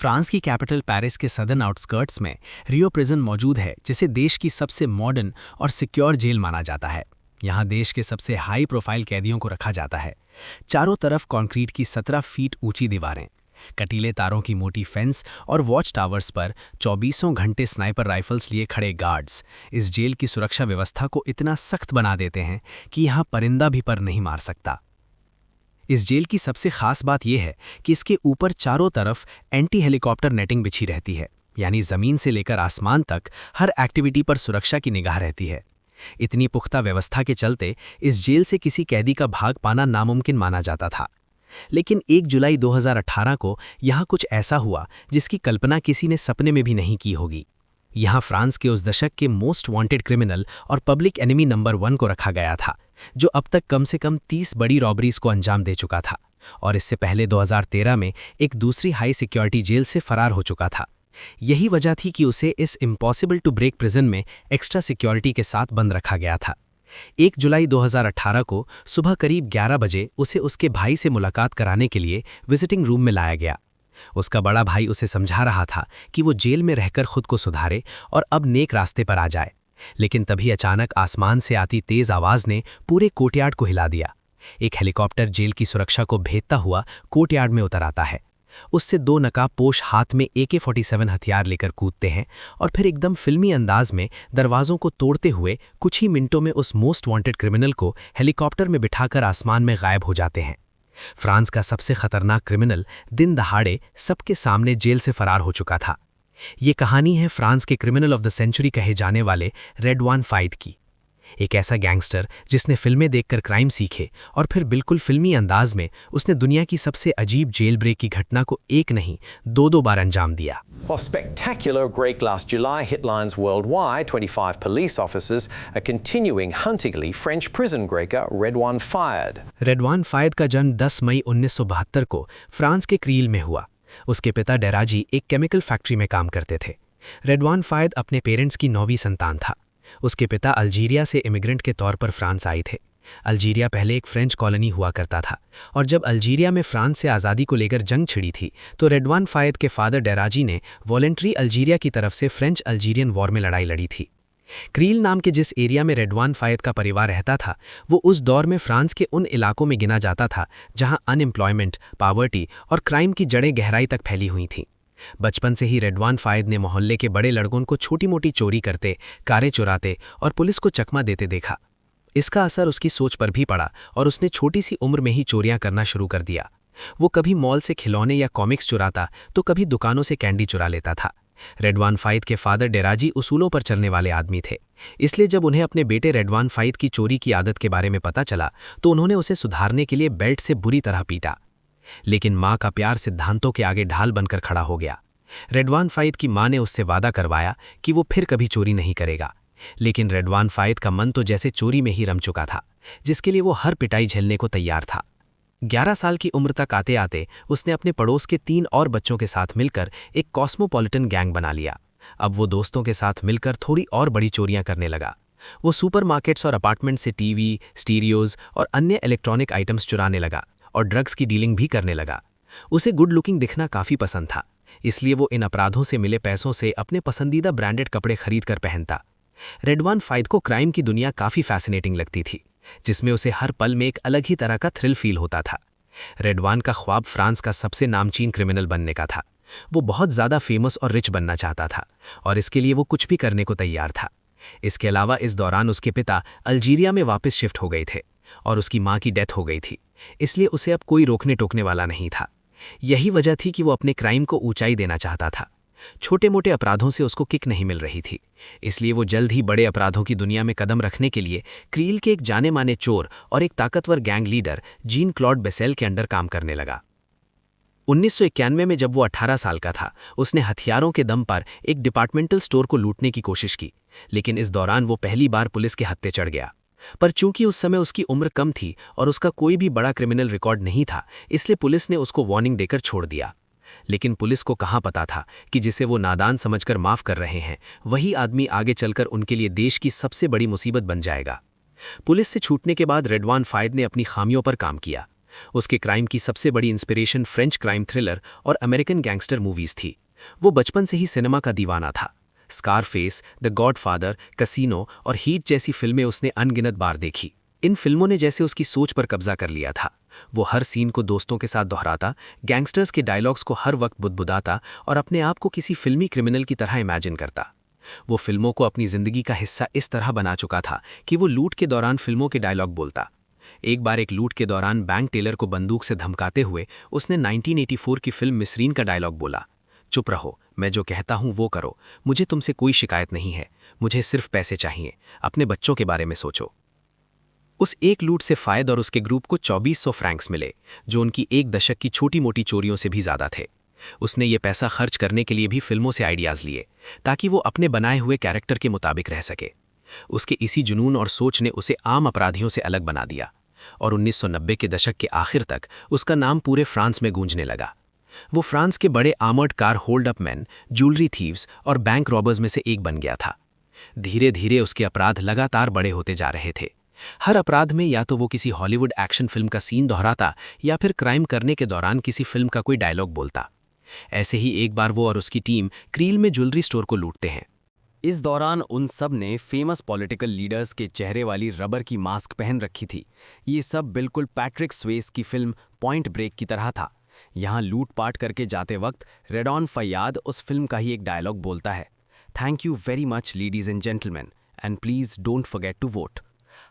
France की capital Paris के southern outskirts में रियो प्रिजन मौजूद है, जिसे देश की सबसे मॉडर्न और सिक्योर जेल माना जाता है। यहाँ देश के सबसे हाई प्रोफाइल कैदियों को रखा जाता है। चारों तरफ कंक्रीट की 17 फीट ऊंची दीवारें, कटीले तारों की मोटी फेंस और वॉच टावर्स पर 24 घंटे स्नाइपर राइफल्स लिए खड़े गार्ड्स इस जेल की सुरक्षा व्यवस्था को इतना सख्त बना देते हैं कि यहाँ परिंदा भी पर नहीं मार सकता। इस जेल की सबसे खास बात यह है कि इसके ऊपर चारों तरफ एंटी हेलीकॉप्टर नेटिंग बिछी रहती है, यानी जमीन से लेकर आसमान तक हर एक्टिविटी पर सुरक्षा की निगाह रहती है। इतनी पुख्ता व्यवस्था के चलते इस जेल से किसी कैदी का भाग पाना नामुमकिन माना जाता था। लेकिन 1 जुलाई 2018 को यहाँ कुछ ऐसा हुआ जिसकी कल्पना किसी ने सपने में भी नहीं की होगी। यहाँ फ्रांस के उस दशक के मोस्ट वांटेड क्रिमिनल और पब्लिक एनिमी नंबर 1 को रखा गया था, जो अब तक कम से कम 30 बड़ी रॉबरीज को अंजाम दे चुका था और इससे पहले 2013 में एक दूसरी हाई सिक्योरिटी जेल से फरार हो चुका था। यही वजह थी कि उसे इस इम्पॉसिबल टू ब्रेक प्रिजन में एक्स्ट्रा सिक्योरिटी के साथ बंद रखा गया था। 1 जुलाई 2018 को सुबह करीब 11 बजे उसे उसके भाई से मुलाकात कराने के लिए विजिटिंग रूम में लाया गया। उसका बड़ा भाई उसे समझा रहा था कि वो जेल में रहकर खुद को सुधारे और अब नेक रास्ते पर आ जाए, लेकिन तभी अचानक आसमान से आती तेज आवाज ने पूरे कोर्टयार्ड को हिला दिया। एक हेलीकॉप्टर जेल की सुरक्षा को भेदता हुआ कोर्टयार्ड में उतर आता है। उससे 2 नकाबपोश हाथ में AK-47 हथियार लेकर कूदते हैं और फिर एकदम फिल्मी अंदाज में दरवाजों को तोड़ते हुए कुछ ही मिनटों में उस मोस्ट वांटेड क्रिमिनल को हेलीकॉप्टर में बिठाकर आसमान में गायब हो जाते हैं। फ्रांस का सबसे खतरनाक क्रिमिनल दिन दहाड़े सबके सामने जेल से फरार हो चुका था। ये कहानी है फ्रांस के क्रिमिनल ऑफ द सेंचुरी कहे जाने वाले रेडवान फाइद की। एक ऐसा गैंगस्टर जिसने फिल्में देखकर क्राइम सीखे और फिर बिल्कुल फिल्मी अंदाज में उसने दुनिया की सबसे अजीब जेल ब्रेक की घटना को एक नहीं 2 बार अंजाम दिया। A spectacular break last July hit lines worldwide. 25 police officers are continuing hunting French prison breaker Redouane Faïd. रेडवान Faez का जन्म 10 मई 1972 को फ्रांस के क्रील में हुआ। उसके पिता डेराजी एक केमिकल फैक्ट्री में काम करते थे। रेडवान फायद अपने पेरेंट्स की 9वीं संतान था। उसके पिता अल्जीरिया से इमिग्रेंट के तौर पर फ्रांस आए थे। अल्जीरिया पहले एक फ्रेंच कॉलोनी हुआ करता था और जब अल्जीरिया में फ्रांस से आज़ादी को लेकर जंग छिड़ी थी तो रेडवान फायद के फादर डेराजी ने वॉलंटरी अल्जीरिया की तरफ से फ्रेंच अल्जीरियन वॉर में लड़ाई लड़ी थी। क्रील नाम के जिस एरिया में रेडवान फायद का परिवार रहता था वो उस दौर में फ्रांस के उन इलाकों में गिना जाता था जहां अनएम्प्लॉयमेंट, पावर्टी और क्राइम की जड़ें गहराई तक फैली हुई थीं। बचपन से ही रेडवान फायद ने मोहल्ले के बड़े लड़कों को छोटी मोटी चोरी करते, कारें चुराते और पुलिस को चकमा देते देखा। इसका असर उसकी सोच पर भी पड़ा और उसने छोटी सी उम्र में ही चोरियां करना शुरू कर दिया। वो कभी मॉल से खिलौने या कॉमिक्स चुराता तो कभी दुकानों से कैंडी चुरा लेता था। रेडवान फायद के फादर डेराजी उसूलों पर चलने वाले आदमी थे, इसलिए जब उन्हें अपने बेटे रेडवान फायद की चोरी की आदत के बारे में पता चला तो उन्होंने उसे सुधारने के लिए बेल्ट से बुरी तरह पीटा। लेकिन माँ का प्यार सिद्धांतों के आगे ढाल बनकर खड़ा हो गया। रेडवान फायद की माँ ने उससे वादा करवाया कि वो फिर कभी चोरी नहीं करेगा, लेकिन रेडवान फायद का मन तो जैसे चोरी में ही रम चुका था, जिसके लिए वो हर पिटाई झेलने को तैयार था। 11 साल की उम्र तक आते आते उसने अपने पड़ोस के 3 और बच्चों के साथ मिलकर एक कॉस्मोपॉलिटन गैंग बना लिया। अब वो दोस्तों के साथ मिलकर थोड़ी और बड़ी चोरियां करने लगा। वो सुपरमार्केट्स और अपार्टमेंट से टीवी, स्टीरियोज और अन्य इलेक्ट्रॉनिक आइटम्स चुराने लगा और ड्रग्स की डीलिंग भी करने लगा। उसे गुड लुकिंग दिखना काफ़ी पसंद था, इसलिए वो इन अपराधों से मिले पैसों से अपने पसंदीदा ब्रांडेड कपड़े खरीद कर पहनता। रेडवान फायद को क्राइम की दुनिया काफ़ी फैसिनेटिंग लगती थी, जिसमें उसे हर पल में एक अलग ही तरह का थ्रिल फील होता था। रेडवान का ख्वाब फ्रांस का सबसे नामचीन क्रिमिनल बनने का था। वो बहुत ज़्यादा फेमस और रिच बनना चाहता था और इसके लिए वो कुछ भी करने को तैयार था। इसके अलावा इस दौरान उसके पिता अल्जीरिया में वापस शिफ्ट हो गए थे और उसकी माँ की डेथ हो गई थी, इसलिए उसे अब कोई रोकने टोकने वाला नहीं था। यही वजह थी कि वो अपने क्राइम को ऊंचाई देना चाहता था। छोटे मोटे अपराधों से उसको किक नहीं मिल रही थी, इसलिए वो जल्द ही बड़े अपराधों की दुनिया में कदम रखने के लिए क्रील के एक जाने माने चोर और एक ताकतवर gang leader gene Claude Bessel के अंडर काम करने लगा। 1991 में जब वो 18 साल का था, उसने हथियारों के दम पर एक डिपार्टमेंटल स्टोर को लूटने की कोशिश की, लेकिन इस दौरान वो पहली बार पुलिस के हत्थे चढ़ गया। पर चूंकि उस समय उसकी उम्र कम थी और उसका कोई भी बड़ा क्रिमिनल रिकॉर्ड नहीं था, इसलिए पुलिस ने उसको वार्निंग देकर छोड़ दिया। लेकिन पुलिस को कहाँ पता था कि जिसे वो नादान समझकर माफ कर रहे हैं, वही आदमी आगे चलकर उनके लिए देश की सबसे बड़ी मुसीबत बन जाएगा। पुलिस से छूटने के बाद रेडवान फायद ने अपनी खामियों पर काम किया। उसके क्राइम की सबसे बड़ी इंस्पिरेशन फ्रेंच क्राइम थ्रिलर और अमेरिकन गैंगस्टर मूवीज थी। वो बचपन से ही सिनेमा का दीवाना था। स्कारफेस, द गॉडफादर, कैसीनो और हीट जैसी फिल्में उसने अनगिनत बार देखी। इन फिल्मों ने जैसे उसकी सोच पर कब्जा कर लिया था। वो हर सीन को दोस्तों के साथ दोहराता, गैंगस्टर्स के डायलॉग्स को हर वक्त बुदबुदाता और अपने आप को किसी फिल्मी क्रिमिनल की तरह इमेजिन करता। वो फिल्मों को अपनी जिंदगी का हिस्सा इस तरह बना चुका था कि वो लूट के दौरान फिल्मों के डायलॉग बोलता। एक बार एक लूट के दौरान बैंक टेलर को बंदूक से धमकाते हुए उसने 1984 की फिल्म मिसरीन का डायलॉग बोला, चुप रहो, मैं जो कहता हूं वो करो, मुझे तुमसे कोई शिकायत नहीं है, मुझे सिर्फ पैसे चाहिए, अपने बच्चों के बारे में सोचो। उस एक लूट से फायद और उसके ग्रुप को 2400 फ्रैंक्स मिले, जो उनकी एक दशक की छोटी मोटी चोरियों से भी ज्यादा थे। उसने ये पैसा खर्च करने के लिए भी फिल्मों से आइडियाज लिए, ताकि वो अपने बनाए हुए कैरेक्टर के मुताबिक रह सके। उसके इसी जुनून और सोच ने उसे आम अपराधियों से अलग बना दिया, और 1990 के दशक के आखिर तक उसका नाम पूरे फ्रांस में गूंजने लगा। वो फ्रांस के बड़े armoured car hold up man, jewellery thieves और बैंक रॉबर्स में से एक बन गया था। धीरे धीरे उसके अपराध लगातार बड़े होते जा रहे थे। हर अपराध में या तो वो किसी हॉलीवुड एक्शन फिल्म का सीन दोहराता या फिर क्राइम करने के दौरान किसी फिल्म का कोई डायलॉग बोलता। ऐसे ही एक बार वो और उसकी टीम क्रील में ज्वेलरी स्टोर को लूटते हैं। इस दौरान उन सब ने फेमस पॉलिटिकल लीडर्स के चेहरे वाली रबर की मास्क पहन रखी थी। ये सब बिल्कुल पैट्रिक स्वेस की फिल्म पॉइंट ब्रेक की तरह था। यहाँ लूटपाट करके जाते वक्त रेडॉन फैयाद उस फिल्म का ही एक डायलॉग बोलता है, thank you very much ladies and gentleman, and please don't forget to vote.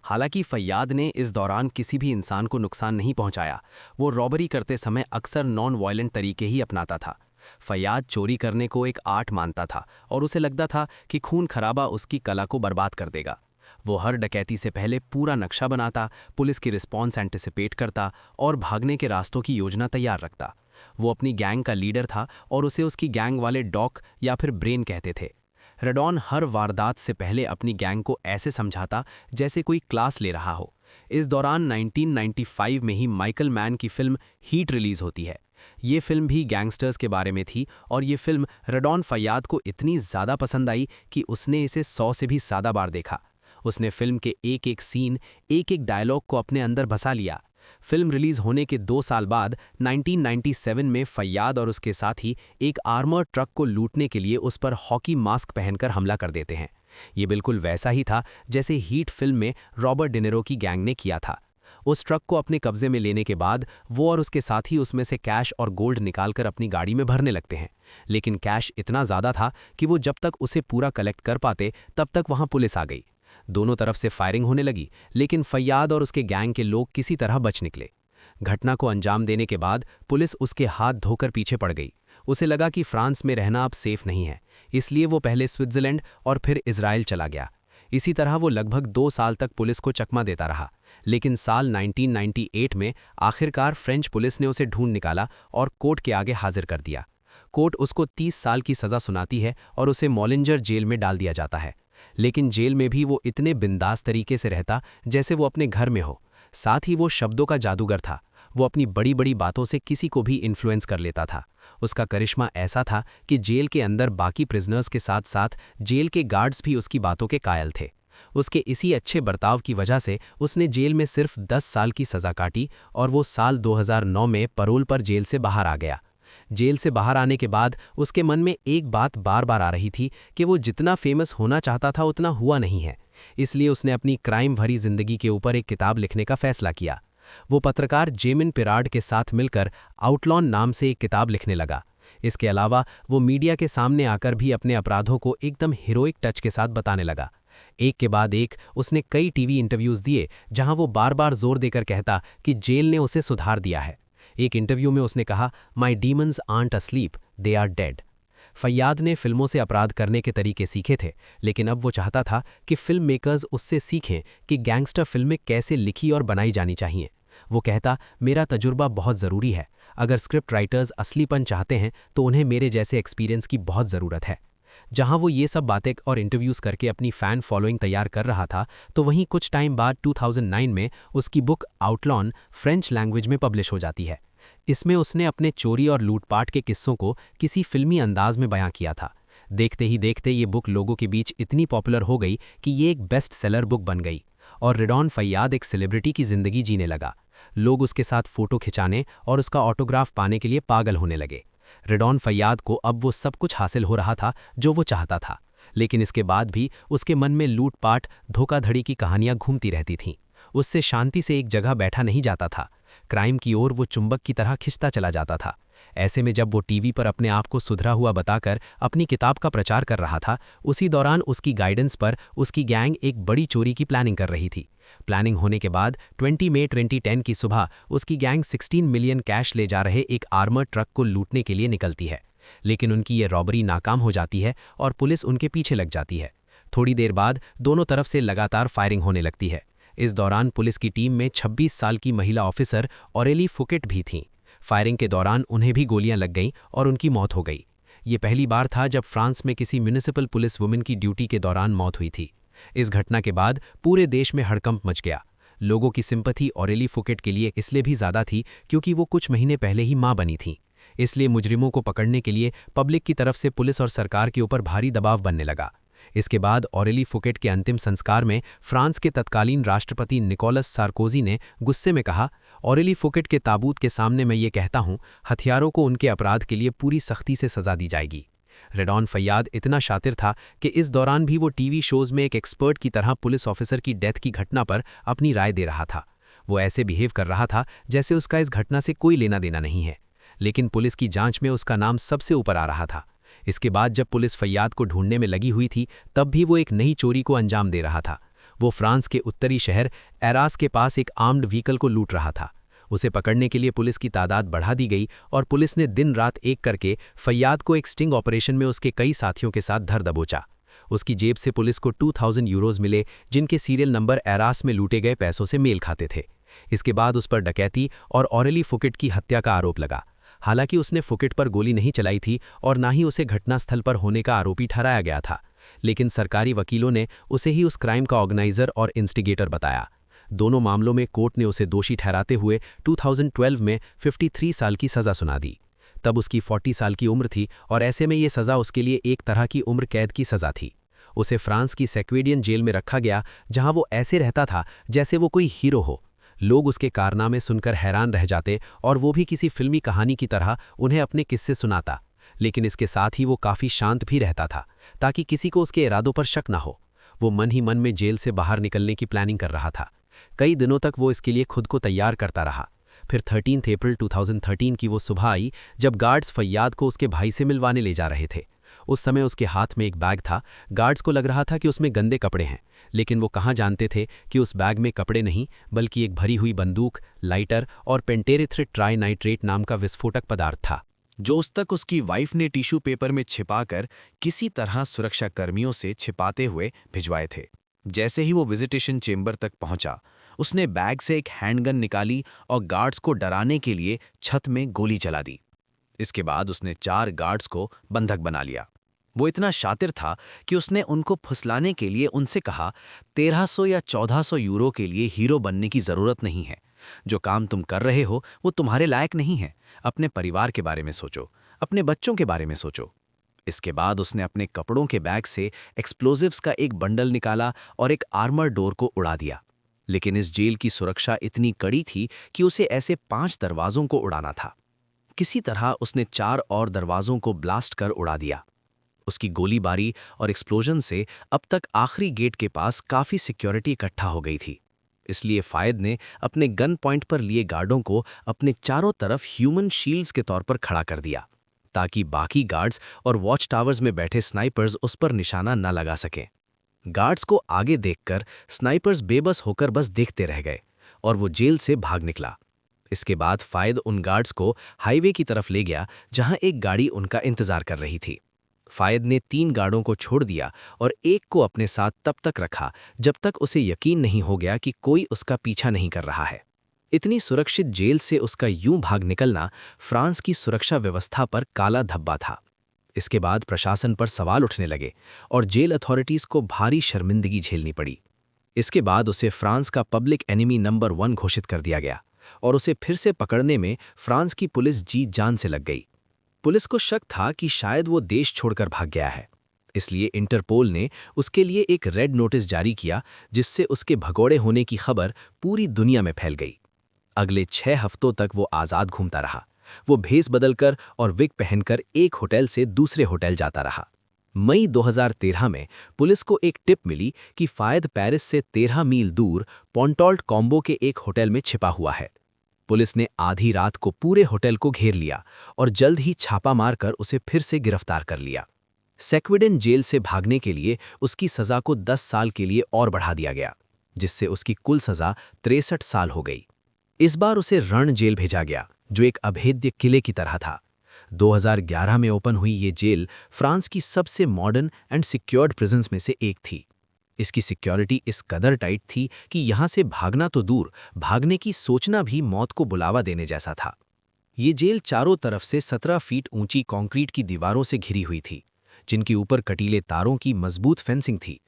हालांकि फैयाद ने इस दौरान किसी भी इंसान को नुकसान नहीं पहुंचाया। वो रॉबरी करते समय अक्सर नॉन वायलेंट तरीके ही अपनाता था। फैयाद चोरी करने को एक आर्ट मानता था और उसे लगता था कि खून खराबा उसकी कला को बर्बाद कर देगा। वो हर डकैती से पहले पूरा नक्शा बनाता, पुलिस की रिस्पॉन्स एंटिसिपेट करता और भागने के रास्तों की योजना तैयार रखता। वो अपनी गैंग का लीडर था और उसे उसकी गैंग वाले डॉक या फिर ब्रेन कहते थे। रेडॉन हर वारदात से पहले अपनी गैंग को ऐसे समझाता जैसे कोई क्लास ले रहा हो। इस दौरान 1995 में ही माइकल मैन की फिल्म हीट रिलीज होती है। ये फिल्म भी गैंगस्टर्स के बारे में थी और ये फिल्म रेडॉन फैयाद को इतनी ज़्यादा पसंद आई कि उसने इसे 100 से भी ज़्यादा बार देखा। उसने फिल्म के एक एक सीन, एक एक डायलॉग को अपने अंदर बसा लिया। फिल्म रिलीज होने के 2 साल बाद 1997 में फैयाद और उसके साथी एक आर्मर्ड ट्रक को लूटने के लिए उस पर हॉकी मास्क पहनकर हमला कर देते हैं। ये बिल्कुल वैसा ही था जैसे हीट फिल्म में रॉबर्ट डिनेरो की गैंग ने किया था। उस ट्रक को अपने कब्जे में लेने के बाद वो और उसके साथी उसमें से कैश और गोल्ड निकालकर अपनी गाड़ी में भरने लगते हैं। लेकिन कैश इतना ज़्यादा था कि वो जब तक उसे पूरा कलेक्ट कर पाते तब तक वहाँ पुलिस आ गई। दोनों तरफ से फायरिंग होने लगी, लेकिन फैयाद और उसके गैंग के लोग किसी तरह बच निकले। घटना को अंजाम देने के बाद पुलिस उसके हाथ धोकर पीछे पड़ गई। उसे लगा कि फ्रांस में रहना अब सेफ नहीं है, इसलिए वो पहले स्विट्जरलैंड और फिर इजराइल चला गया। इसी तरह वो लगभग 2 साल तक पुलिस को चकमा देता रहा, लेकिन साल 1998 में आखिरकार फ्रेंच पुलिस ने उसे ढूंढ निकाला और कोर्ट के आगे हाजिर कर दिया। कोर्ट उसको 30 साल की सज़ा सुनाती है और उसे मॉलिंजर जेल में डाल दिया जाता है। लेकिन जेल में भी वो इतने बिंदास तरीके से रहता जैसे वो अपने घर में हो। साथ ही वो शब्दों का जादूगर था। वो अपनी बड़ी बड़ी बातों से किसी को भी इन्फ्लुएंस कर लेता था। उसका करिश्मा ऐसा था कि जेल के अंदर बाकी प्रिजनर्स के साथ साथ जेल के गार्ड्स भी उसकी बातों के कायल थे। उसके इसी अच्छे बर्ताव की वजह से उसने जेल में सिर्फ 10 साल की सज़ा काटी और वो साल 2009 में पैरोल पर जेल से बाहर आ गया। जेल से बाहर आने के बाद उसके मन में एक बात बार बार आ रही थी कि वो जितना फेमस होना चाहता था उतना हुआ नहीं है। इसलिए उसने अपनी क्राइम भरी जिंदगी के ऊपर एक किताब लिखने का फैसला किया। वो पत्रकार जेमिन पिराड के साथ मिलकर आउटलॉन नाम से एक किताब लिखने लगा। इसके अलावा वो मीडिया के सामने आकर भी अपने अपराधों को एकदम हीरोइक टच के साथ बताने लगा। एक के बाद एक उसने कई टीवी इंटरव्यूज़ दिए जहां वो बार बार जोर देकर कहता कि जेल ने उसे सुधार दिया है। एक इंटरव्यू में उसने कहा, my demons art asleep, they are dead. Fayyad ने फिल्मों से अपराध करने के तरीके सीखे थे, लेकिन अब वो चाहता था कि फिल्म मेकर्स उससे सीखें कि गैंगस्टर फिल्में कैसे लिखी और बनाई जानी चाहिए। वो कहता, मेरा तजुर्बा बहुत ज़रूरी है। अगर स्क्रिप्ट राइटर्स असलीपन चाहते हैं तो उन्हें मेरे जैसे एक्सपीरियंस की बहुत ज़रूरत है। जहां वो ये सब बातें और इंटरव्यूज़ करके अपनी फ़ैन फॉलोइंग तैयार कर रहा था, तो वहीं कुछ टाइम बाद 2009 में उसकी बुक आउटलॉन फ्रेंच लैंग्वेज में पब्लिश हो जाती है। इसमें उसने अपने चोरी और लूटपाट के किस्सों को किसी फिल्मी अंदाज में बयां किया था। देखते ही देखते ये बुक लोगों के बीच इतनी पॉपुलर हो गई कि ये एक बेस्ट सेलर बुक बन गई और रेडॉन फैयाद एक सेलिब्रिटी की ज़िंदगी जीने लगा। लोग उसके साथ फोटो खिंचाने और उसका ऑटोग्राफ पाने के लिए पागल होने लगे। रेडॉन फैयाद को अब वो सब कुछ हासिल हो रहा था जो वो चाहता था, लेकिन इसके बाद भी उसके मन में लूटपाट, धोखाधड़ी की कहानियां घूमती रहती थीं। उससे शांति से एक जगह बैठा नहीं जाता था। क्राइम की ओर वो चुंबक की तरह खिंचता चला जाता था। ऐसे में जब वो टीवी पर अपने आप को सुधरा हुआ बताकर अपनी किताब का प्रचार कर रहा था, उसी दौरान उसकी गाइडेंस पर उसकी गैंग एक बड़ी चोरी की प्लानिंग कर रही थी। प्लानिंग होने के बाद 20 मई 2010 की सुबह उसकी गैंग 16 मिलियन कैश ले जा रहे एक आर्मर्ड ट्रक को लूटने के लिए निकलती है, लेकिन उनकी ये रॉबरी नाकाम हो जाती है और पुलिस उनके पीछे लग जाती है। थोड़ी देर बाद दोनों तरफ से लगातार फायरिंग होने लगती है। इस दौरान पुलिस की टीम में 26 साल की महिला ऑफिसर ऑरेली फुकेट भी थीं। फायरिंग के दौरान उन्हें भी गोलियां लग गईं और उनकी मौत हो गई। ये पहली बार था जब फ्रांस में किसी म्युनिसिपल पुलिस वुमेन की ड्यूटी के दौरान मौत हुई थी। इस घटना के बाद पूरे देश में हड़कंप मच गया। लोगों की सिंपैथी ऑरेली फुकेट के लिए इसलिए भी ज़्यादा थी क्योंकि वो कुछ महीने पहले ही मां बनी थीं। इसलिए मुजरिमों को पकड़ने के लिए पब्लिक की तरफ से पुलिस और सरकार के ऊपर भारी दबाव बनने लगा। इसके बाद ऑरेली फुकेट के अंतिम संस्कार में फ्रांस के तत्कालीन राष्ट्रपति निकोलस सार्कोजी ने गुस्से में कहा, ऑरेली फुकेट के ताबूत के सामने मैं ये कहता हूं, हथियारों को उनके अपराध के लिए पूरी सख्ती से सजा दी जाएगी। रेडॉन फैयाद इतना शातिर था कि इस दौरान भी वो टीवी शोज में एक एक्सपर्ट की तरह पुलिस ऑफिसर की डेथ की घटना पर अपनी राय दे रहा था। वो ऐसे बिहेव कर रहा था जैसे उसका इस घटना से कोई लेना देना नहीं है, लेकिन पुलिस की जांच में उसका नाम सबसे ऊपर आ रहा था। इसके बाद जब पुलिस फैयाद को ढूंढने में लगी हुई थी, तब भी वो एक नई चोरी को अंजाम दे रहा था। वो फ्रांस के उत्तरी शहर एरास के पास एक आर्म्ड व्हीकल को लूट रहा था। उसे पकड़ने के लिए पुलिस की तादाद बढ़ा दी गई और पुलिस ने दिन रात एक करके फैयाद को एक स्टिंग ऑपरेशन में उसके कई साथियों के साथ धर दबोचा। उसकी जेब से पुलिस को 2000 यूरोज मिले, जिनके सीरियल नंबर एरास में लूटे गए पैसों से मेल खाते थे। इसके बाद उस पर डकैती और ऑरेली फुकेट की हत्या का आरोप लगा। हालांकि उसने फुकेट पर गोली नहीं चलाई थी और ना ही उसे घटनास्थल पर होने का आरोपी ठहराया गया था, लेकिन सरकारी वकीलों ने उसे ही उस क्राइम का ऑर्गेनाइजर और इंस्टिगेटर बताया। दोनों मामलों में कोर्ट ने उसे दोषी ठहराते हुए 2012 में 53 साल की सज़ा सुना दी। तब उसकी 40 साल की उम्र थी और ऐसे में ये सज़ा उसके लिए एक तरह की उम्र कैद की सज़ा थी। उसे फ्रांस की सेक्वेडियन जेल में रखा गया, जहां वो ऐसे रहता था जैसे वो कोई हीरो हो। लोग उसके कारनामे सुनकर हैरान रह जाते और वो भी किसी फिल्मी कहानी की तरह उन्हें अपने किस्से सुनाता, लेकिन इसके साथ ही वो काफ़ी शांत भी रहता था ताकि किसी को उसके इरादों पर शक न हो। वो मन ही मन में जेल से बाहर निकलने की प्लानिंग कर रहा था। कई दिनों तक वो इसके लिए खुद को तैयार करता रहा। फिर 13 अप्रैल 2013 की वो सुबह आई जब गार्ड्स फैयाद को उसके भाई से मिलवाने ले जा रहे थे। उस समय उसके हाथ में एक बैग था। गार्ड्स को लग रहा था कि उसमें गंदे कपड़े हैं, लेकिन वो कहाँ जानते थे कि उस बैग में कपड़े नहीं बल्कि एक भरी हुई बंदूक, लाइटर और पेंटेरिथ्रिट ट्राइनाइट्रेट नाम का विस्फोटक पदार्थ था, जो उस तक उसकी वाइफ ने टिश्यू पेपर में छिपाकर किसी तरह सुरक्षा कर्मियों से छिपाते हुए भिजवाए थे। जैसे ही वो विजिटेशन चेंबर तक पहुंचा, उसने बैग से एक हैंडगन निकाली और गार्ड्स को डराने के लिए छत में गोली चला दी। इसके बाद उसने 4 गार्ड्स को बंधक बना लिया। वो इतना शातिर था कि उसने उनको फुसलाने के लिए उनसे कहा, 1300 या 1400 यूरो के लिए हीरो बनने की ज़रूरत नहीं है। जो काम तुम कर रहे हो वो तुम्हारे लायक नहीं है। अपने परिवार के बारे में सोचो, अपने बच्चों के बारे में सोचो। इसके बाद उसने अपने कपड़ों के बैग से एक्सप्लोजिव्स का एक बंडल निकाला और एक आर्मर डोर को उड़ा दिया। लेकिन इस जेल की सुरक्षा इतनी कड़ी थी कि उसे ऐसे 5 दरवाजों को उड़ाना था। किसी तरह उसने 4 और दरवाजों को ब्लास्ट कर उड़ा दिया। उसकी गोलीबारी और एक्सप्लोजन से अब तक आखिरी गेट के पास काफ़ी सिक्योरिटी इकट्ठा हो गई थी। इसलिए फायद ने अपने गन पॉइंट पर लिए गार्डों को अपने चारों तरफ ह्यूमन शील्ड्स के तौर पर खड़ा कर दिया, ताकि बाकी गार्ड्स और वॉच टावर्स में बैठे स्नाइपर्स उस पर निशाना न लगा सकें। गार्ड्स को आगे देखकर स्नाइपर्स बेबस होकर बस देखते रह गए और वो जेल से भाग निकला। इसके बाद फायद उन गार्ड्स को हाईवे की तरफ ले गया, जहां एक गाड़ी उनका इंतजार कर रही थी। फायद ने 3 गार्डों को छोड़ दिया और एक को अपने साथ तब तक रखा जब तक उसे यकीन नहीं हो गया कि कोई उसका पीछा नहीं कर रहा है। इतनी सुरक्षित जेल से उसका यूं भाग निकलना फ्रांस की सुरक्षा व्यवस्था पर काला धब्बा था। इसके बाद प्रशासन पर सवाल उठने लगे और जेल अथॉरिटीज़ को भारी शर्मिंदगी झेलनी पड़ी। इसके बाद उसे फ्रांस का पब्लिक एनिमी नंबर 1 घोषित कर दिया गया और उसे फिर से पकड़ने में फ्रांस की पुलिस जी जान से लग गई। पुलिस को शक था कि शायद वो देश छोड़कर भाग गया है, इसलिए इंटरपोल ने उसके लिए एक रेड नोटिस जारी किया, जिससे उसके भगोड़े होने की खबर पूरी दुनिया में फैल गई। अगले 6 हफ्तों तक वो आज़ाद घूमता रहा। वो भेस बदलकर और विग पहनकर एक होटल से दूसरे होटल जाता रहा। मई 2013 में पुलिस को एक टिप मिली कि फायद पेरिस से 13 मील दूर पॉन्टॉल्ट कॉम्बो के एक होटल में छिपा हुआ है। पुलिस ने आधी रात को पूरे होटल को घेर लिया और जल्द ही छापा मारकर उसे फिर से गिरफ्तार कर लिया। सेक्विडन जेल से भागने के लिए उसकी सज़ा को 10 साल के लिए और बढ़ा दिया गया, जिससे उसकी कुल सज़ा 63 साल हो गई। इस बार उसे रण जेल भेजा गया, जो एक अभेद्य किले की तरह था। 2011 में ओपन हुई ये जेल फ्रांस की सबसे मॉडर्न एंड सिक्योर्ड प्रिजन्स में से एक थी। इसकी सिक्योरिटी इस कदर टाइट थी कि यहाँ से भागना तो दूर, भागने की सोचना भी मौत को बुलावा देने जैसा था। ये जेल चारों तरफ से 17 फीट ऊंची कंक्रीट की दीवारों से घिरी हुई थी, जिनके ऊपर कटीले तारों की मजबूत फेंसिंग थी।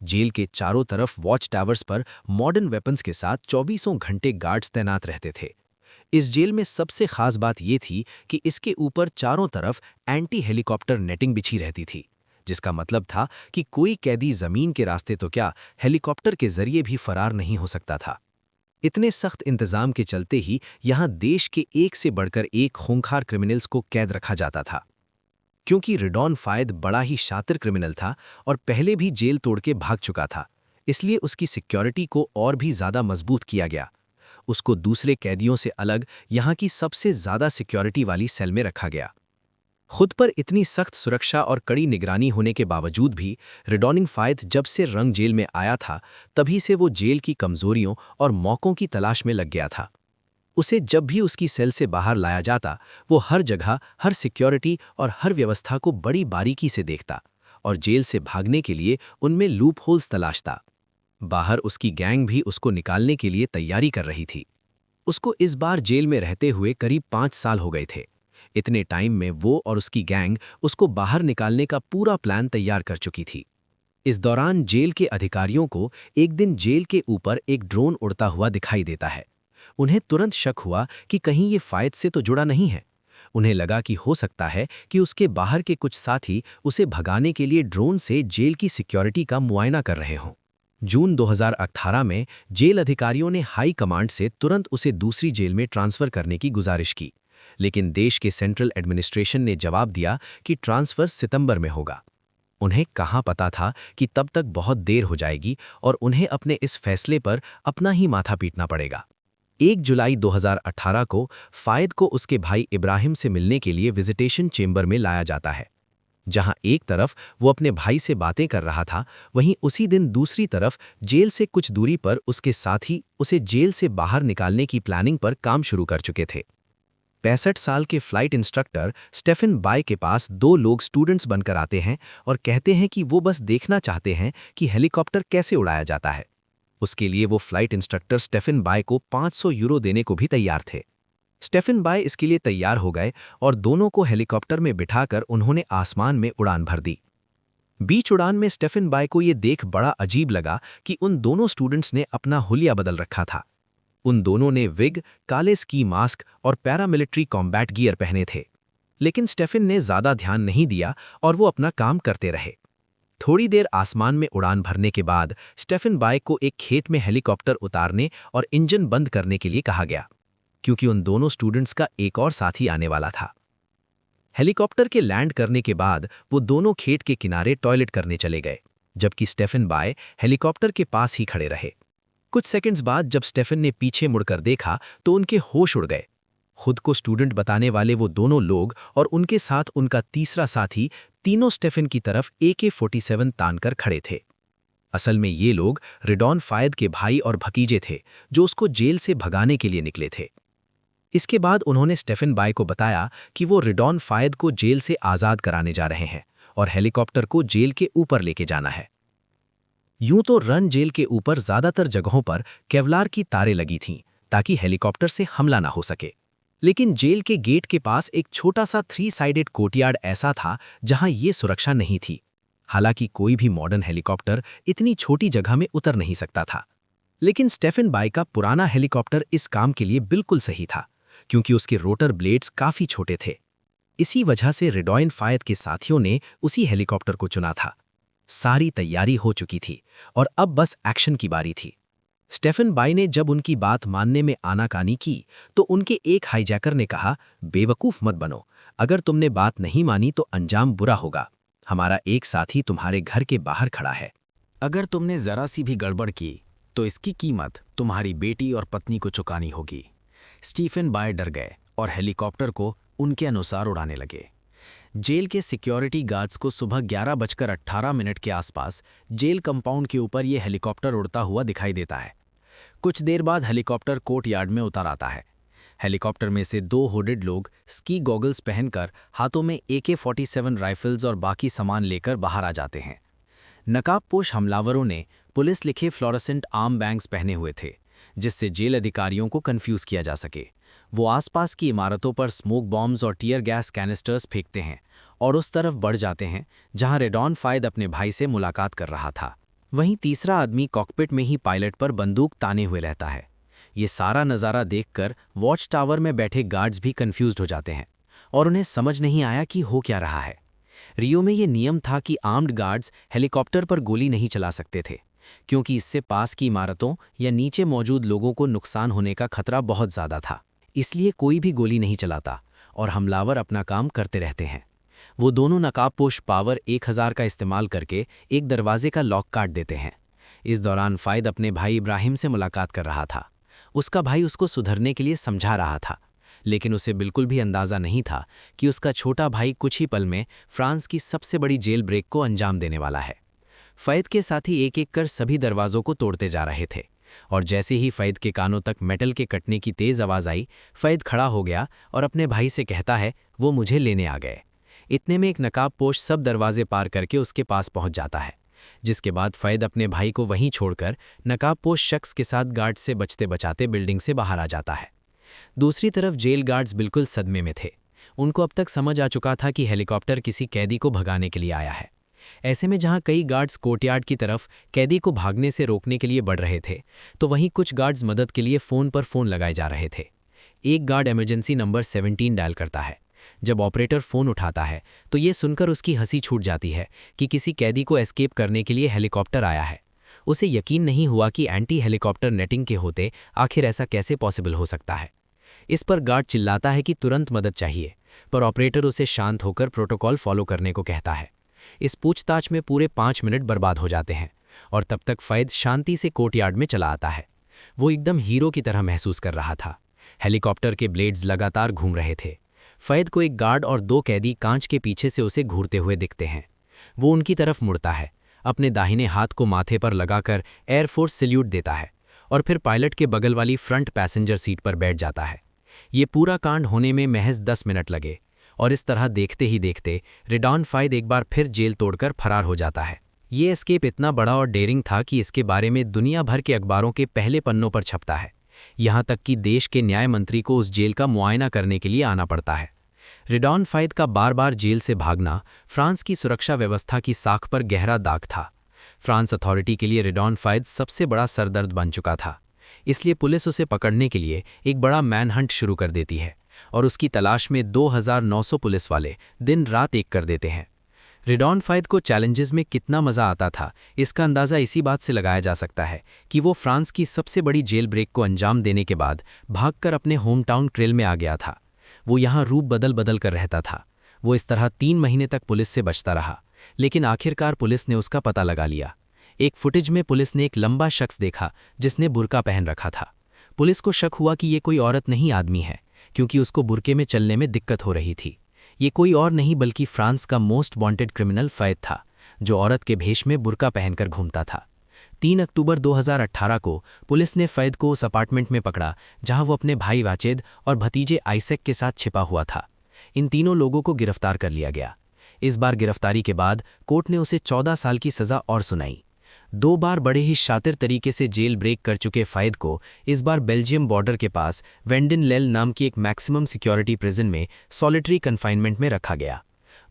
जेल के चारों तरफ वॉच टावर्स पर मॉडर्न वेपन्स के साथ 24 घंटे गार्ड्स तैनात रहते थे। इस जेल में सबसे खास बात ये थी कि इसके ऊपर चारों तरफ एंटी हेलीकॉप्टर नेटिंग बिछी रहती थी, जिसका मतलब था कि कोई कैदी जमीन के रास्ते तो क्या, हेलीकॉप्टर के जरिए भी फरार नहीं हो सकता था। इतने सख्त इंतजाम के चलते ही यहाँ देश के एक से बढ़कर एक खूंखार क्रिमिनल्स को कैद रखा जाता था। क्योंकि रेडॉन फायद बड़ा ही शातिर क्रिमिनल था और पहले भी जेल तोड़ के भाग चुका था, इसलिए उसकी सिक्योरिटी को और भी ज़्यादा मजबूत किया गया। उसको दूसरे कैदियों से अलग यहाँ की सबसे ज़्यादा सिक्योरिटी वाली सेल में रखा गया। खुद पर इतनी सख्त सुरक्षा और कड़ी निगरानी होने के बावजूद भी रेडॉनिंग फायद जब से रंग जेल में आया था, तभी से वो जेल की कमजोरियों और मौकों की तलाश में लग गया था। उसे जब भी उसकी सेल से बाहर लाया जाता, वो हर जगह, हर सिक्योरिटी और हर व्यवस्था को बड़ी बारीकी से देखता और जेल से भागने के लिए उनमें लूप होल्स तलाशता। बाहर उसकी गैंग भी उसको निकालने के लिए तैयारी कर रही थी। उसको इस बार जेल में रहते हुए करीब 5 साल हो गए थे। इतने टाइम में वो और उसकी गैंग उसको बाहर निकालने का पूरा प्लान तैयार कर चुकी थी। इस दौरान जेल के अधिकारियों को एक दिन जेल के ऊपर एक ड्रोन उड़ता हुआ दिखाई देता है। उन्हें तुरंत शक हुआ कि कहीं ये फायद से तो जुड़ा नहीं है। उन्हें लगा कि हो सकता है कि उसके बाहर के कुछ साथी उसे भगाने के लिए ड्रोन से जेल की सिक्योरिटी का मुआयना कर रहे हों। जून 2018 में जेल अधिकारियों ने हाई कमांड से तुरंत उसे दूसरी जेल में ट्रांसफ़र करने की गुजारिश की, लेकिन देश के सेंट्रल एडमिनिस्ट्रेशन ने जवाब दिया कि ट्रांसफ़र सितंबर में होगा। उन्हें कहाँ पता था कि तब तक बहुत देर हो जाएगी और उन्हें अपने इस फैसले पर अपना ही माथा पीटना पड़ेगा। 1 जुलाई 2018 को फायद को उसके भाई इब्राहिम से मिलने के लिए विजिटेशन चेंबर में लाया जाता है। जहां एक तरफ वो अपने भाई से बातें कर रहा था, वहीं उसी दिन दूसरी तरफ जेल से कुछ दूरी पर उसके साथी उसे जेल से बाहर निकालने की प्लानिंग पर काम शुरू कर चुके थे। 65 साल के फ्लाइट इंस्ट्रक्टर स्टेफन बाय के पास 2 लोग स्टूडेंट्स बनकर आते हैं और कहते हैं कि वो बस देखना चाहते हैं कि हेलीकॉप्टर कैसे उड़ाया जाता है। उसके लिए वो फ्लाइट इंस्ट्रक्टर स्टेफन बाय को 500 यूरो देने को भी तैयार थे। स्टेफन बाय इसके लिए तैयार हो गए और दोनों को हेलीकॉप्टर में बिठाकर उन्होंने आसमान में उड़ान भर दी। बीच उड़ान में स्टेफन बाय को ये देख बड़ा अजीब लगा कि उन दोनों स्टूडेंट्स ने अपना हुलिया बदल रखा था। उन दोनों ने विग, काले स्की मास्क और पैरामिलिट्री कॉम्बैट गियर पहने थे, लेकिन स्टेफन ने ज़्यादा ध्यान नहीं दिया और वो अपना काम करते रहे। थोड़ी देर आसमान में उड़ान भरने के बाद स्टेफन बाय को एक खेत में हेलीकॉप्टर उतारने और इंजन बंद करने के लिए कहा गया, क्योंकि उन दोनों स्टूडेंट्स का एक और साथी आने वाला था। हेलीकॉप्टर के लैंड करने के बाद वो दोनों खेत के किनारे टॉयलेट करने चले गए, जबकि स्टेफन बाय हेलीकॉप्टर के पास ही खड़े रहे। कुछ सेकंड्स बाद जब स्टेफन ने पीछे मुड़कर देखा तो उनके होश उड़ गए। खुद को स्टूडेंट बताने वाले वो दोनों लोग और उनके साथ उनका तीसरा साथी तीनों स्टेफन की तरफ AK-47 तानकर खड़े थे। असल में ये लोग रेडॉन फायद के भाई और भतीजे थे, जो उसको जेल से भगाने के लिए निकले थे। इसके बाद उन्होंने स्टेफन बाय को बताया कि वो रेडॉन फायद को जेल से आज़ाद कराने जा रहे हैं और हेलीकॉप्टर को जेल के ऊपर लेके जाना है। यूं तो रन जेल के ऊपर ज़्यादातर जगहों पर केवलार की तारें लगी थीं ताकि हेलीकॉप्टर से हमला ना हो सके, लेकिन जेल के गेट के पास एक छोटा सा 3 साइडेड कोर्टयार्ड ऐसा था जहां ये सुरक्षा नहीं थी। हालांकि कोई भी मॉडर्न हेलीकॉप्टर इतनी छोटी जगह में उतर नहीं सकता था, लेकिन स्टेफन बाय का पुराना हेलीकॉप्टर इस काम के लिए बिल्कुल सही था, क्योंकि उसके रोटर ब्लेड्स काफ़ी छोटे थे। इसी वजह से रेडॉन फायद के साथियों ने उसी हेलीकॉप्टर को चुना था। सारी तैयारी हो चुकी थी और अब बस एक्शन की बारी थी। स्टेफन बाई ने जब उनकी बात मानने में आनाकानी की तो उनके एक हाईजैकर ने कहा, बेवकूफ मत बनो, अगर तुमने बात नहीं मानी तो अंजाम बुरा होगा। हमारा एक साथी तुम्हारे घर के बाहर खड़ा है। अगर तुमने जरा सी भी गड़बड़ की तो इसकी कीमत तुम्हारी बेटी और पत्नी को चुकानी होगी। स्टीफन बाय डर गए और हेलीकॉप्टर को उनके अनुसार उड़ाने लगे। जेल के सिक्योरिटी गार्ड्स को सुबह 11:18 के आसपास जेल कंपाउंड के ऊपर ये हेलीकॉप्टर उड़ता हुआ दिखाई देता है। कुछ देर बाद हेलीकॉप्टर कोर्ट यार्ड में उतर आता है। हेलीकॉप्टर में से 2 हुडेड लोग स्की गॉगल्स पहनकर हाथों में AK-47 राइफल्स और बाकी सामान लेकर बाहर आ जाते हैं। नकाबपोश हमलावरों ने पुलिस लिखे फ्लोरोसेंट आर्म बैंग्स पहने हुए थे, जिससे जेल अधिकारियों को कंफ्यूज किया जा सके। वो आसपास की इमारतों पर स्मोक बॉम्ब्स और टीयर गैस कैनिस्टर्स फेंकते हैं और उस तरफ बढ़ जाते हैं जहां रेडॉन फायद अपने भाई से मुलाकात कर रहा था। वहीं तीसरा आदमी कॉकपिट में ही पायलट पर बंदूक ताने हुए रहता है। ये सारा नज़ारा देखकर वॉच टावर में बैठे गार्ड्स भी कंफ्यूज्ड हो जाते हैं और उन्हें समझ नहीं आया कि हो क्या रहा है। रियो में ये नियम था कि आर्म्ड गार्ड्स हेलीकॉप्टर पर गोली नहीं चला सकते थे, क्योंकि इससे पास की इमारतों या नीचे मौजूद लोगों को नुकसान होने का खतरा बहुत ज़्यादा था। इसलिए कोई भी गोली नहीं चलाता और हमलावर अपना काम करते रहते हैं। वो दोनों नकाबपोश पावर 1000 का इस्तेमाल करके एक दरवाजे का लॉक काट देते हैं। इस दौरान फायद अपने भाई इब्राहिम से मुलाकात कर रहा था। उसका भाई उसको सुधरने के लिए समझा रहा था, लेकिन उसे बिल्कुल भी अंदाज़ा नहीं था कि उसका छोटा भाई कुछ ही पल में फ्रांस की सबसे बड़ी जेल ब्रेक को अंजाम देने वाला है। फ़ैद के साथी एक एक कर सभी दरवाज़ों को तोड़ते जा रहे थे और जैसे ही फ़ैद के कानों तक मेटल के कटने की तेज़ आवाज़ आई, फ़ैद खड़ा हो गया और अपने भाई से कहता है, वो मुझे लेने आ गए। इतने में एक नकाबपोश सब दरवाजे पार करके उसके पास पहुंच जाता है, जिसके बाद फ़ैद अपने भाई को वहीं छोड़कर नकाबपोश शख्स के साथ गार्ड से बचते बचाते बिल्डिंग से बाहर आ जाता है। दूसरी तरफ जेल गार्ड्स बिल्कुल सदमे में थे। उनको अब तक समझ आ चुका था कि हेलीकॉप्टर किसी कैदी को भगाने के लिए आया है। ऐसे में जहां कई गार्ड्स कोर्टयार्ड की तरफ कैदी को भागने से रोकने के लिए बढ़ रहे थे, तो वहीं कुछ गार्ड्स मदद के लिए फ़ोन पर फ़ोन लगाए जा रहे थे। एक गार्ड इमरजेंसी नंबर 17 डायल करता है। जब ऑपरेटर फ़ोन उठाता है तो ये सुनकर उसकी हंसी छूट जाती है कि किसी कैदी को एस्केप करने के लिए हेलीकॉप्टर आया है। उसे यकीन नहीं हुआ कि एंटी हेलीकॉप्टर नेटिंग के होते आखिर ऐसा कैसे पॉसिबल हो सकता है। इस पर गार्ड चिल्लाता है कि तुरंत मदद चाहिए, पर ऑपरेटर उसे शांत होकर प्रोटोकॉल फॉलो करने को कहता है। इस पूछताछ में पूरे 5 मिनट बर्बाद हो जाते हैं और तब तक फ़ैद शांति से कोर्टयार्ड में चला आता है। वो एकदम हीरो की तरह महसूस कर रहा था। हेलीकॉप्टर के ब्लेड्स लगातार घूम रहे थे। फ़ैद को एक गार्ड और 2 कैदी कांच के पीछे से उसे घूरते हुए दिखते हैं। वो उनकी तरफ मुड़ता है, अपने दाहिने हाथ को माथे पर लगाकर एयरफोर्स सैल्यूट देता है और फिर पायलट के बगल वाली फ्रंट पैसेंजर सीट पर बैठ जाता है। ये पूरा कांड होने में महज 10 मिनट लगे और इस तरह देखते ही देखते रेडॉन फायद एक बार फिर जेल तोड़कर फरार हो जाता है। ये एस्केप इतना बड़ा और डेयरिंग था कि इसके बारे में दुनिया भर के अखबारों के पहले पन्नों पर छपता है। यहाँ तक कि देश के न्याय मंत्री को उस जेल का मुआयना करने के लिए आना पड़ता है। रेडॉन फायद का बार बार जेल से भागना फ्रांस की सुरक्षा व्यवस्था की साख पर गहरा दाग था। फ्रांस अथॉरिटी के लिए रेडॉन फायद सबसे बड़ा सरदर्द बन चुका था। इसलिए पुलिस उसे पकड़ने के लिए एक बड़ा मैनहंट शुरू कर देती है और उसकी तलाश में 2900 पुलिस वाले दिन रात एक कर देते हैं। रेडॉन फायद को चैलेंजेस में कितना मज़ा आता था, इसका अंदाज़ा इसी बात से लगाया जा सकता है कि वो फ्रांस की सबसे बड़ी जेल ब्रेक को अंजाम देने के बाद भागकर अपने होम टाउन क्रेल में आ गया था। वो यहाँ रूप बदल बदल कर रहता था। वो इस तरह 3 महीने तक पुलिस से बचता रहा, लेकिन आखिरकार पुलिस ने उसका पता लगा लिया। एक फुटेज में पुलिस ने एक लंबा शख्स देखा जिसने बुर्का पहन रखा था। पुलिस को शक हुआ कि ये कोई औरत नहीं आदमी है, क्योंकि उसको बुर्के में चलने में दिक्कत हो रही थी। ये कोई और नहीं बल्कि फ्रांस का मोस्ट वांटेड क्रिमिनल फ़ैद था, जो औरत के भेष में बुर्का पहनकर घूमता था। 3 अक्टूबर 2018 को पुलिस ने फ़ैद को उस अपार्टमेंट में पकड़ा जहां वो अपने भाई वाचेद और भतीजे आइसेक के साथ छिपा हुआ था। इन तीनों लोगों को गिरफ्तार कर लिया गया। इस बार गिरफ्तारी के बाद कोर्ट ने उसे 14 साल की सज़ा और सुनाई। 2 बार बड़े ही शातिर तरीके से जेल ब्रेक कर चुके फ़ैद को इस बार बेल्जियम बॉर्डर के पास वेंडन लेल नाम की एक मैक्सिमम सिक्योरिटी प्रिजन में सॉलिटरी कन्फाइनमेंट में रखा गया।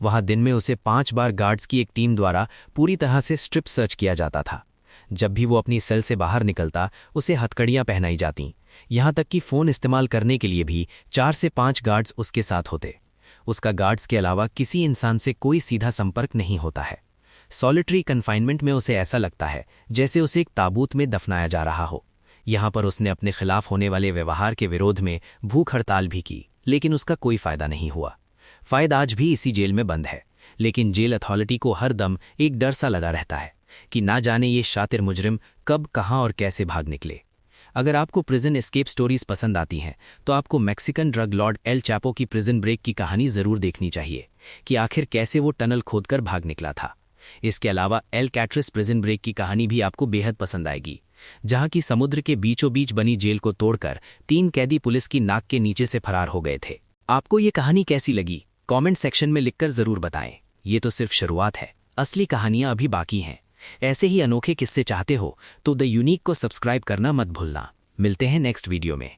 वहां दिन में उसे 5 बार गार्ड्स की एक टीम द्वारा पूरी तरह से स्ट्रिप सर्च किया जाता था। जब भी वो अपनी सेल से बाहर निकलता, उसे हथकड़ियां पहनाई जातीं। यहां तक कि फ़ोन इस्तेमाल करने के लिए भी 4 से 5 गार्ड्स उसके साथ होते। उसका गार्ड्स के अलावा किसी इंसान से कोई सीधा संपर्क नहीं होता है। सॉलिटरी कन्फाइनमेंट में उसे ऐसा लगता है जैसे उसे एक ताबूत में दफनाया जा रहा हो। यहाँ पर उसने अपने खिलाफ होने वाले व्यवहार के विरोध में भूख हड़ताल भी की, लेकिन उसका कोई फायदा नहीं हुआ। फ़ायद आज भी इसी जेल में बंद है, लेकिन जेल अथॉरिटी को हर दम एक डर सा लगा रहता है कि ना जाने ये शातिर मुजरिम कब, कहाँ और कैसे भाग निकले। अगर आपको प्रिजन एस्केप स्टोरीज पसंद आती हैं तो आपको Mexican drug Lord L Chapo की प्रिजन ब्रेक की कहानी ज़रूर देखनी चाहिए कि आखिर कैसे वो टनल खोदकर भाग निकला था। इसके अलावा एल कैट्रिस प्रिजन ब्रेक की कहानी भी आपको बेहद पसंद आएगी, जहां की समुद्र के बीचों बीच बनी जेल को तोड़कर 3 कैदी पुलिस की नाक के नीचे से फरार हो गए थे। आपको ये कहानी कैसी लगी कमेंट सेक्शन में लिखकर ज़रूर बताएं। ये तो सिर्फ शुरुआत है, असली कहानियां अभी बाकी हैं। ऐसे ही अनोखे किस्से चाहते हो तो द यूनिक को सब्सक्राइब करना मत भूलना। मिलते हैं नेक्स्ट वीडियो में।